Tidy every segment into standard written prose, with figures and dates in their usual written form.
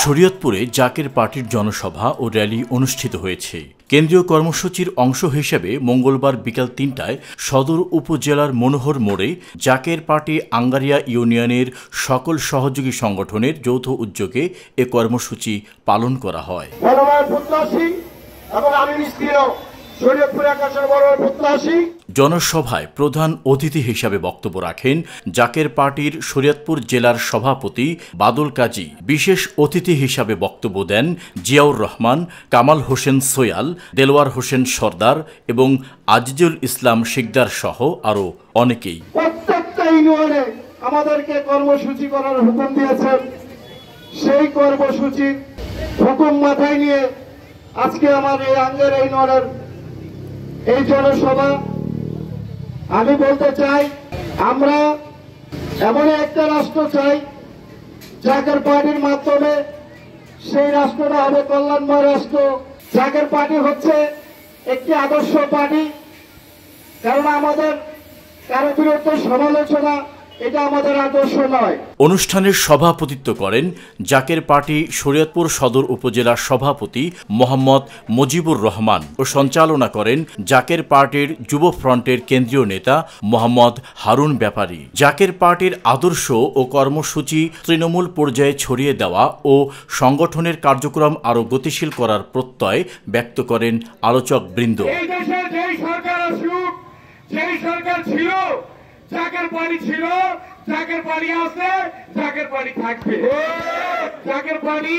শরীয়তপুরে জাকের পার্টির জনসভা ও র্যালি অনুষ্ঠিত হয়েছে। কেন্দ্রীয় কর্মসূচির অংশ হিসেবে মঙ্গলবার বিকাল ৩টায় সদর উপজেলার মনোহর মোড়ে জাকের পার্টি আঙ্গারিয়া ইউনিয়নের সকল সহযোগী সংগঠনের যৌথ উদ্যোগে এ কর্মসূচি পালন করা হয়। জনসভায় প্রধান অতিথি হিসাবে বক্তব্য রাখেন জাকের পার্টির শরীয়তপুর জেলার সভাপতি বাদল কাজী। বিশেষ অতিথি হিসাবে বক্তব্য দেন জিয়াউর রহমান, কামাল হোসেন সোয়াল, দেলোয়ার হোসেন সর্দার এবং আজিজুল ইসলাম শিকদার সহ আরো অনেকেই। প্রত্যেকটা ইউনিয়নে আমাদেরকে কর্মসূচি করার হুকুম দিয়েছেন। সেই কর্মসূচির হুকুম মাথায় নিয়ে আজকে আমার এই আঙ্গারিয়া ইউনিয়নের এই জনসভা। আমি বলতে চাই, আমরা এমন একটা রাষ্ট্র চাই জাকের পার্টির মাধ্যমে সেই রাষ্ট্রটা হবে কল্যাণময় রাষ্ট্র। জাকের পার্টি হচ্ছে একটি আদর্শ পার্টি, কারণ আমাদের কারো বিরুদ্ধে সমালোচনা এটা আমাদের আদর্শ নয়। অনুষ্ঠানের সভাপতিত্ব করেন জাকের পার্টি শরীয়তপুর সদর উপজেলার সভাপতি মোহাম্মদ মুজিবুর রহমান ও সঞ্চালনা করেন জাকের পার্টির যুব ফ্রন্টের কেন্দ্রীয় নেতা মোহাম্মদ হারুন ব্যাপারী। জাকের পার্টির আদর্শ ও কর্মসূচি তৃণমূল পর্যায়ে ছড়িয়ে দেওয়া ও সংগঠনের কার্যক্রম আরও গতিশীল করার প্রত্যয় ব্যক্ত করেন আলোচক বৃন্দ। জাকের পার্টি ছিল, জাকের পার্টি আছে, জাকের পার্টি থাকবে। জাকের পার্টি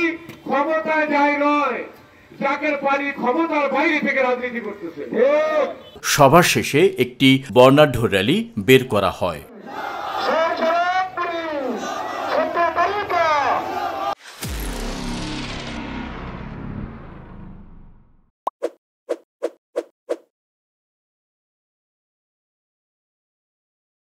ক্ষমতায় যায় নয়, জাকের পার্টি ক্ষমতার বাইরে থেকে রাজনীতি করতেছে। সভা শেষে একটি বর্ণাঢ্য র্যালি বের করা হয়।